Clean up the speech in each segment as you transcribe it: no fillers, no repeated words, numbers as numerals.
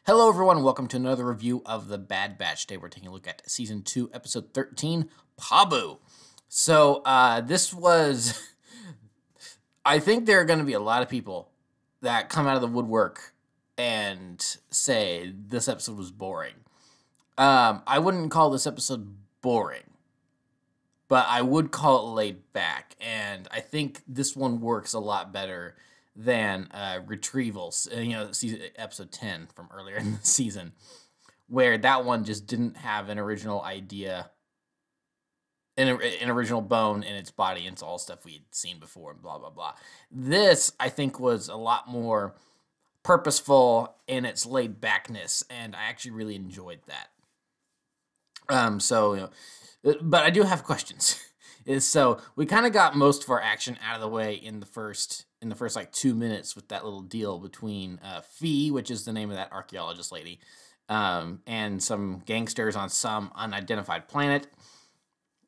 Hello, everyone. Welcome to another review of The Bad Batch. Today, we're taking a look at Season 2, Episode 13, Pabu. This was... I think there are going to be a lot of people that come out of the woodwork and say this episode was boring. I wouldn't call this episode boring, but I would call it laid back. And I think this one works a lot better than Retrievals, episode 10 from earlier in the season, where that one just didn't have an original idea, an original bone in its body. It's all stuff we had seen before and blah, blah, blah. This, I think, was a lot more purposeful in its laid backness, and I actually really enjoyed that. But I do have questions. So we kind of got most of our action out of the way in the first like 2 minutes with that little deal between Fee, which is the name of that archaeologist lady, and some gangsters on some unidentified planet.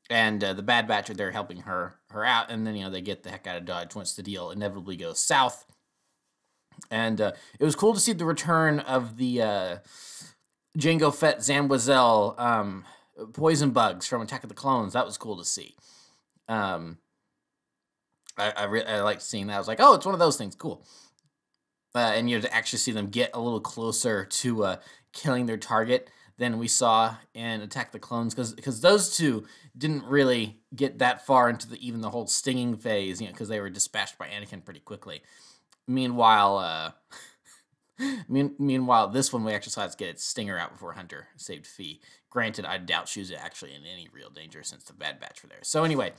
And the Bad Batch are there helping her out, and then they get the heck out of Dodge once the deal inevitably goes south. And it was cool to see the return of the Jango Fett Zambozel poison bugs from Attack of the Clones. That was cool to see. I liked seeing that. I was like, oh, it's one of those things. Cool. And to actually see them get a little closer to killing their target than we saw in Attack the Clones, because those two didn't really get that far into even the whole stinging phase, because they were dispatched by Anakin pretty quickly. Meanwhile, this one we actually saw it get its stinger out before Hunter saved Fee. Granted, I doubt she was actually in any real danger since the Bad Batch were there. So anyway,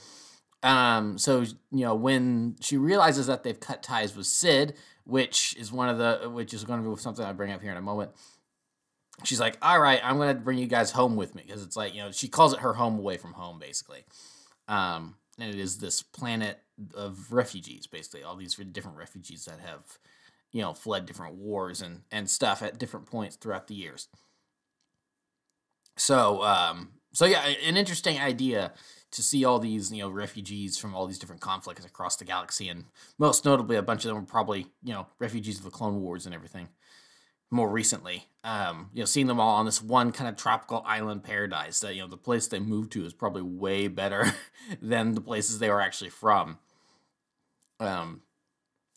when she realizes that they've cut ties with Sid, which is going to be something I'll bring up here in a moment, she's like, all right, I'm going to bring you guys home with me, because it's like, she calls it her home away from home, basically. And it is this planet of refugees, basically, all these different refugees that have, fled different wars and stuff at different points throughout the years. So yeah, an interesting idea to see all these, refugees from all these different conflicts across the galaxy, and most notably, a bunch of them were probably, refugees of the Clone Wars and everything. More recently, seeing them all on this one kind of tropical island paradise. That the place they moved to is probably way better than the places they were actually from. And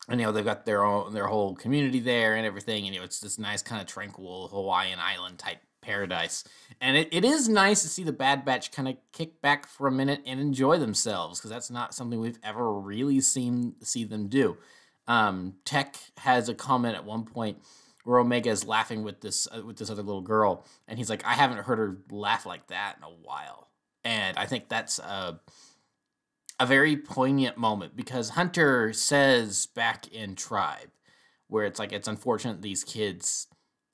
they've got their whole community there and everything, and it's this nice kind of tranquil Hawaiian island type paradise. And it is nice to see the Bad Batch kind of kick back for a minute and enjoy themselves, because that's not something we've ever really see them do. Tech has a comment at one point where Omega is laughing with this other little girl, and he's like, I haven't heard her laugh like that in a while. And I think that's a very poignant moment, because Hunter says back in Tribe, where it's like, it's unfortunate these kids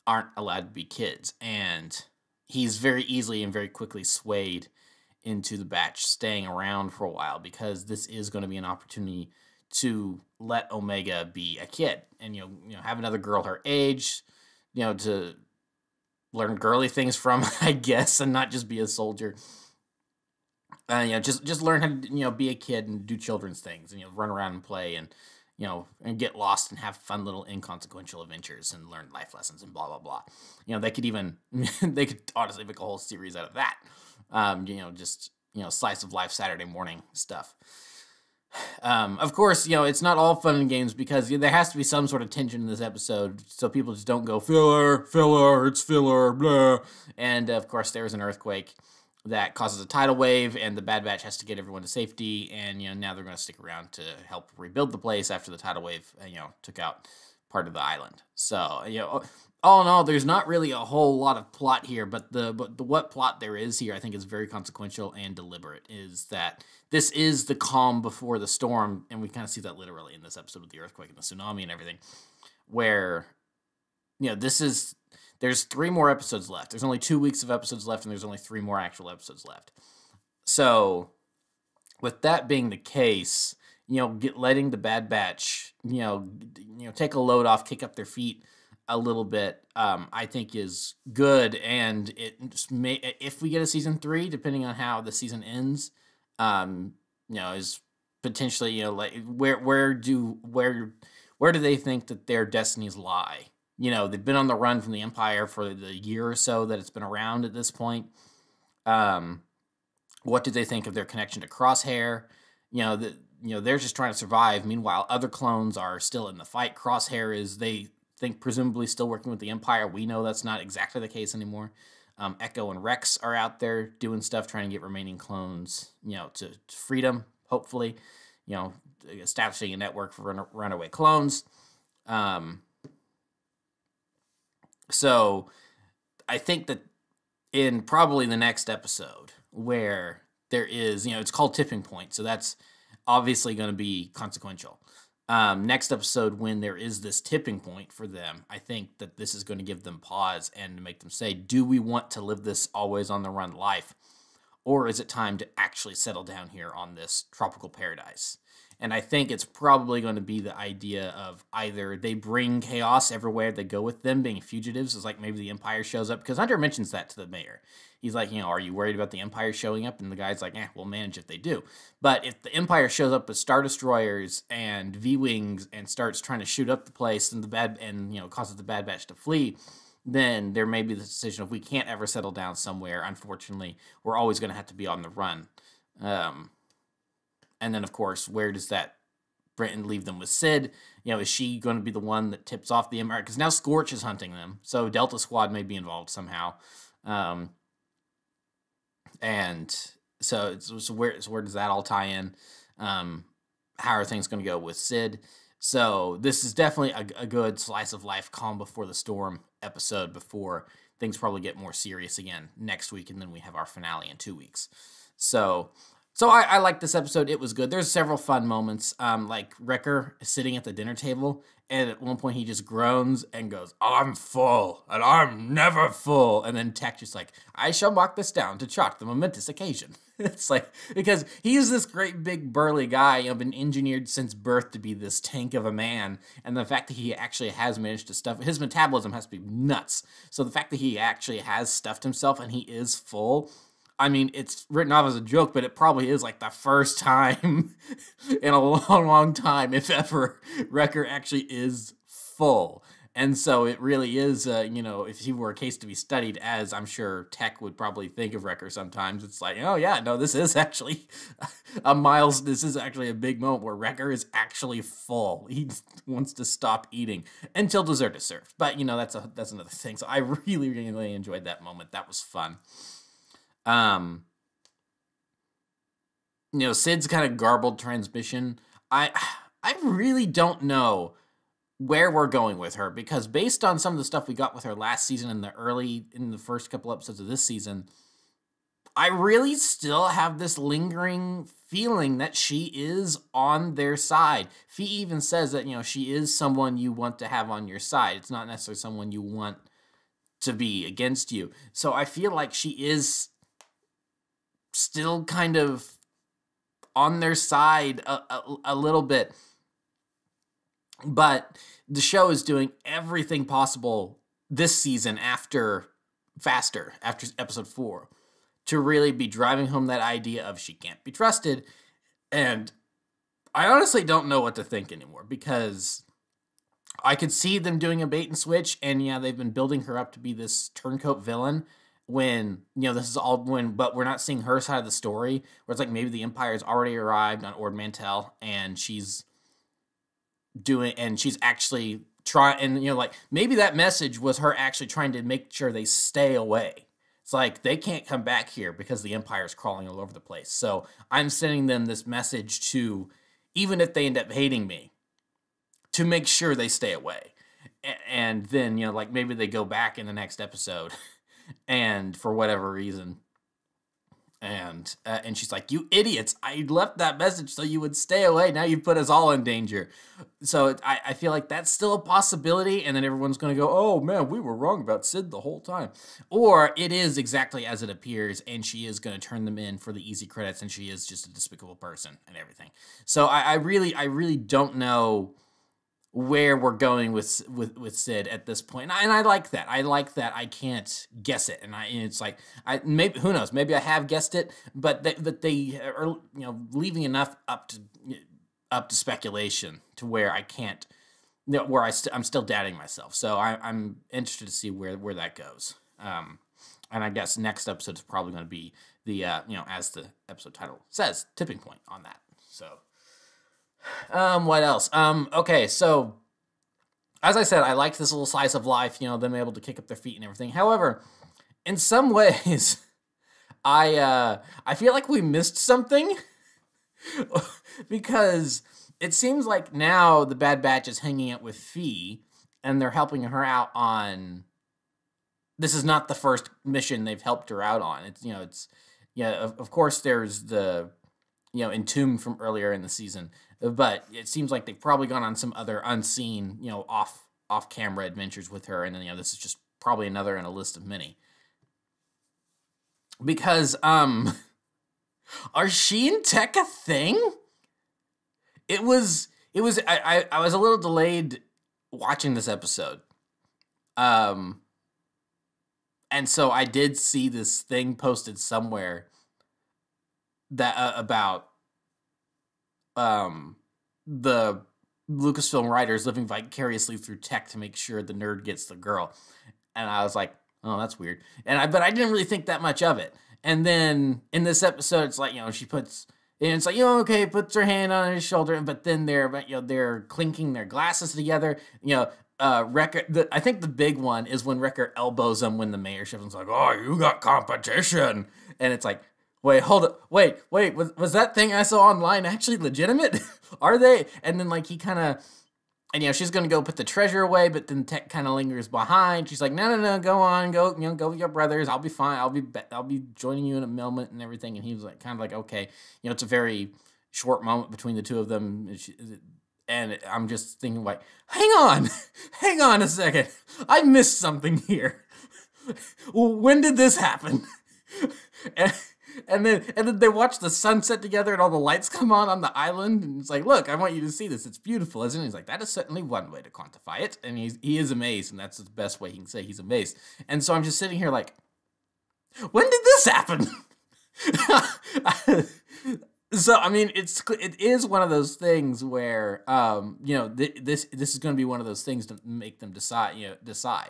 aren't allowed to be kids, and he's very easily and very quickly swayed into the Batch staying around for a while, because this is going to be an opportunity to let Omega be a kid, and have another girl her age, to learn girly things from, I guess, and not just be a soldier. Just learn how to be a kid and do children's things, and run around and play, and and get lost and have fun little inconsequential adventures and learn life lessons and blah blah blah. They could even they could honestly make a whole series out of that. Slice of life Saturday morning stuff. Of course, it's not all fun and games, because there has to be some sort of tension in this episode, so people just don't go filler, it's filler, blah. And of course, there's an earthquake that causes a tidal wave, and the Bad Batch has to get everyone to safety, and now they're going to stick around to help rebuild the place after the tidal wave took out part of the island. So all in all, there's not really a whole lot of plot here, but the what plot there is here, I think, is very consequential and deliberate. Is that this is the calm before the storm, and we kind of see that literally in this episode with the earthquake and the tsunami and everything, where there's 3 more episodes left. There's only 2 weeks of episodes left, and there's only 3 more actual episodes left. So, with that being the case, letting the Bad Batch, take a load off, kick up their feet a little bit, I think is good. And if we get a season 3, depending on how the season ends, is potentially, like where do they think that their destinies lie They've been on the run from the Empire for the year or so that it's been around at this point. What do they think of their connection to Crosshair? They're just trying to survive. Meanwhile, other clones are still in the fight. Crosshair is, they think, presumably still working with the Empire. We know that's not exactly the case anymore. Echo and Rex are out there doing stuff, trying to get remaining clones, to freedom, hopefully, establishing a network for runaway clones. So I think that in probably the next episode where there is, it's called Tipping Point, so that's obviously going to be consequential. Next episode, when there is this tipping point for them, I think that this is going to give them pause and make them say, do we want to live this always on the run life? Or is it time to actually settle down here on this tropical paradise? And I think it's probably going to be the idea of either they bring chaos everywhere they go with them being fugitives. It's like maybe the Empire shows up, because Hunter mentions that to the mayor. He's like, are you worried about the Empire showing up? And the guy's like, we'll manage if they do. But if the Empire shows up with Star Destroyers and V-Wings and starts trying to shoot up the place and causes the Bad Batch to flee, then there may be the decision of, we can't ever settle down somewhere. Unfortunately, we're always going to have to be on the run. And then, of course, where does that Brenton leave them with Sid? Is she going to be the one that tips off the Empire? Because now Scorch is hunting them, so Delta Squad may be involved somehow. And so where does that all tie in? How are things going to go with Sid? So this is definitely a good slice of life, calm before the storm episode before things probably get more serious again next week, and then we have our finale in 2 weeks. So I like this episode. It was good. There's several fun moments, like Wrecker sitting at the dinner table, and at one point he just groans and goes, "I'm full, and I'm never full." And then Tech just like, "I shall mark this down to chart the momentous occasion." It's like, because he's this great big burly guy, been engineered since birth to be this tank of a man, and the fact that he actually has managed to stuff, his metabolism has to be nuts. So the fact that he actually has stuffed himself and he is full, I mean, it's written off as a joke, but it probably is like the first time in a long, long time, if ever, Wrecker actually is full. And so it really is, if he were a case to be studied, as I'm sure Tech would probably think of Wrecker sometimes, it's like, oh yeah, no, this is actually this is actually a big moment where Wrecker is actually full. He wants to stop eating until dessert is served. But, that's another thing. So I really, really enjoyed that moment. That was fun. Sid's kind of garbled transmission. I really don't know where we're going with her, because based on some of the stuff we got with her last season and in the first couple episodes of this season, I really still have this lingering feeling that she is on their side. Fee even says that, she is someone you want to have on your side. It's not necessarily someone you want to be against you. So I feel like she is still kind of on their side a little bit. But the show is doing everything possible this season after episode 4, to really be driving home that idea of she can't be trusted. And I honestly don't know what to think anymore, because I could see them doing a bait and switch, and yeah, they've been building her up to be this turncoat villain, when, but we're not seeing her side of the story, where it's like maybe the Empire's already arrived on Ord Mantell, and she's actually trying, and, maybe that message was her actually trying to make sure they stay away. It's like, they can't come back here because the Empire's crawling all over the place. So I'm sending them this message to, even if they end up hating me, to make sure they stay away. And then, maybe they go back in the next episode and for whatever reason, and she's like, "You idiots, I left that message so you would stay away. Now you put us all in danger." So I feel like that's still a possibility, and then everyone's going to go, "Oh man, we were wrong about Sid the whole time." Or it is exactly as it appears, and she is going to turn them in for the easy credits, and she is just a despicable person and everything. So I really don't know where we're going with Sid at this point. And I like that. I can't guess it. And it's like, maybe, who knows, maybe I have guessed it, but they are, leaving enough up to speculation to where I can't where I'm still doubting myself. So I'm interested to see where that goes. And I guess next episode is probably going to be the as the episode title says, tipping point on that. So what else? Okay, so as I said, I liked this little slice of life, them able to kick up their feet and everything. However, in some ways, I feel like we missed something because it seems like now the Bad Batch is hanging out with Fee and they're helping her out on. This is not the first mission they've helped her out on. Of course there's the Entombed from earlier in the season, but it seems like they've probably gone on some other unseen, off camera adventures with her, and then this is just probably another in a list of many. Because are she and Tech a thing? I was a little delayed watching this episode. And so I did see this thing posted somewhere that about the Lucasfilm writers living vicariously through Tech to make sure the nerd gets the girl. And I was like, oh, that's weird. But I didn't really think that much of it. And then in this episode, it's like, she puts, and it's like, okay, puts her hand on his shoulder, but then they're clinking their glasses together, Wrecker, I think the big one is when Wrecker elbows him when the mayor shows him. It's like, oh, you got competition. And it's like, wait, hold up. Wait, was that thing I saw online actually legitimate? Are they? And then he kind of, and she's going to go put the treasure away, but then Tech kind of lingers behind. She's like, no, go on, go with your brothers. I'll be fine. I'll be joining you in a moment and everything. And he was like, okay, it's a very short moment between the two of them. And I'm just thinking, hang on a second. I missed something here. When did this happen? and then they watch the sunset together and all the lights come on the island. And it's like, look, I want you to see this. It's beautiful, isn't it? He's like, that is certainly one way to quantify it. And he is amazed, and that's the best way he can say he's amazed. And so I'm just sitting here like, when did this happen? So I mean, it is one of those things where this is going to be one of those things to make them decide.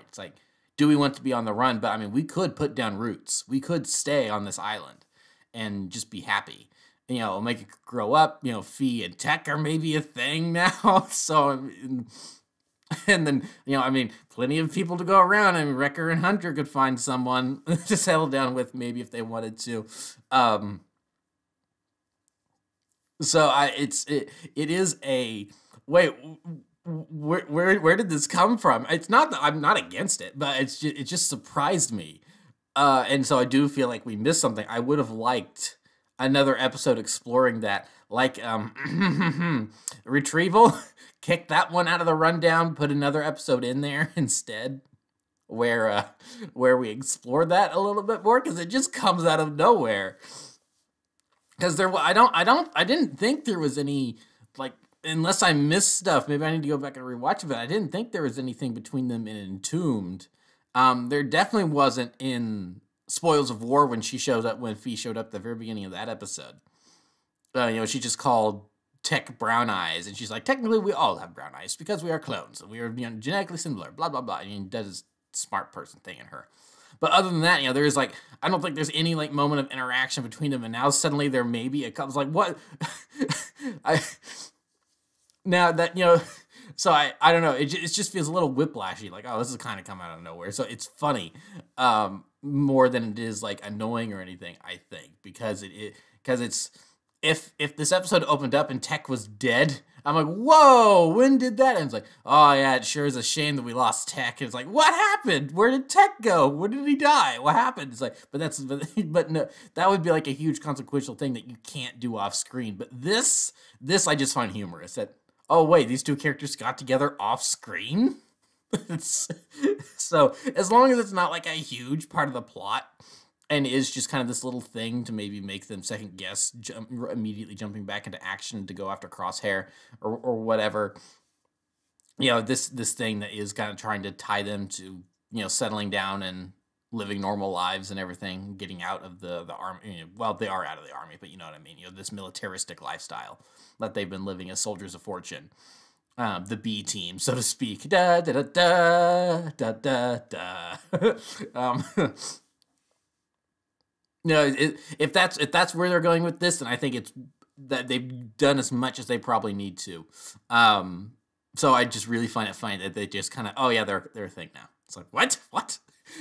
It's like, do we want to be on the run? But I mean, we could put down roots. We could stay on this island and just be happy. Make it grow up. Fee and Tech are maybe a thing now. So and then I mean, plenty of people to go around. I mean, Wrecker and Hunter could find someone to settle down with, maybe if they wanted to. So it is a wait. Where did this come from? It's not that I'm not against it, but it just surprised me, and so I do feel like we missed something. I would have liked another episode exploring that, retrieval. Kick that one out of the rundown. Put another episode in there instead, where we explore that a little bit more, because it just comes out of nowhere. Because I didn't think there was any, unless I missed stuff, maybe I need to go back and rewatch it, but I didn't think there was anything between them in Entombed. There definitely wasn't in Spoils of War when Fee showed up at the very beginning of that episode. She just called Tech brown eyes, and she's like, technically we all have brown eyes because we are clones, and we are genetically similar, blah, blah, blah. And he does his smart person thing in her. But other than that, there's I don't think there's any moment of interaction between them. And now suddenly there may be a couple. What? Now that, so I don't know. It just feels a little whiplashy. Oh, this is kind of come out of nowhere. So it's funny, more than it is annoying or anything, I think, because it's, if this episode opened up and Tech was dead, I'm like, whoa, when did that? And it's like, oh yeah, it sure is a shame that we lost Tech. And it's like, what happened? Where did Tech go? Where did he die? What happened? It's like, but no, that would be a huge consequential thing that you can't do off screen. But this I just find humorous, that, oh wait, these two characters got together off screen? So as long as it's not a huge part of the plot, and is just kind of this little thing to maybe make them second guess, immediately jumping back into action to go after Crosshair or whatever. This thing that is kind of trying to tie them to, settling down and living normal lives and everything, getting out of the army. Well, they are out of the army, but you know what I mean. This militaristic lifestyle that they've been living as soldiers of fortune. the B team, so to speak. Da da da da da da da. um, no, if that's where they're going with this, then I think it's that they've done as much as they probably need to. So I just really find it funny that they just kind of, oh yeah, they're a thing now. It's like, what?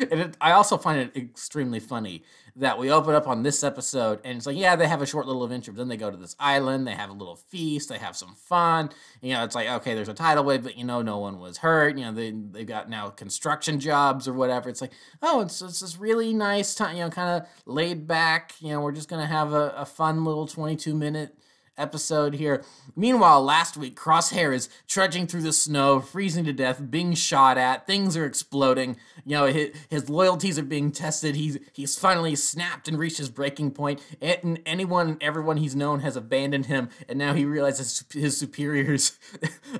And I also find it extremely funny that we open up on this episode and it's like, yeah, they have a short little adventure, but then they go to this island, they have a little feast, they have some fun. It's like, okay, there's a tidal wave, but no one was hurt. They've got now construction jobs or whatever. It's like, oh, it's this really nice time, kind of laid back. We're just gonna have a fun little 22-minute episode here. Meanwhile, last week, Crosshair is trudging through the snow, freezing to death, being shot at. Things are exploding. His loyalties are being tested. He's finally snapped and reached his breaking point. And anyone and everyone he's known has abandoned him. And now he realizes his superiors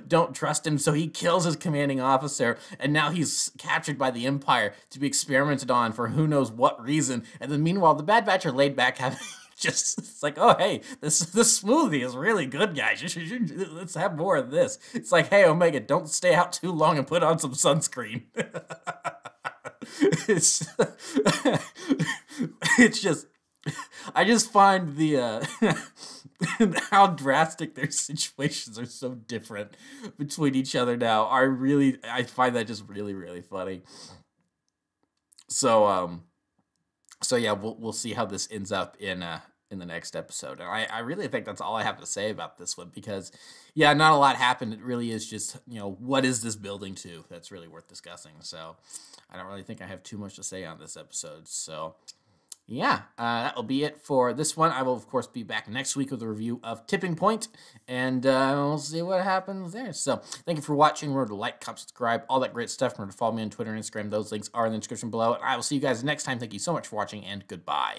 don't trust him. So he kills his commanding officer. And now he's captured by the Empire to be experimented on for who knows what reason. And then meanwhile, the Bad Batch are laid back having... it's like, oh, hey, this smoothie is really good, guys. Let's have more of this. It's like, hey, Omega, don't stay out too long and put on some sunscreen. It's just, I just find the how drastic their situations are so different between each other now. I find that just really, really funny. So yeah, we'll see how this ends up in the next episode. And I really think that's all I have to say about this one because, yeah, not a lot happened. It really is just, what is this building to? That's really worth discussing. So I don't really think I have too much to say on this episode. So yeah, that will be it for this one. I will, of course, be back next week with a review of Tipping Point, and we'll see what happens there. So thank you for watching. Remember to like, comment, subscribe, all that great stuff. Remember to follow me on Twitter and Instagram. Those links are in the description below, and I will see you guys next time. Thank you so much for watching, and goodbye.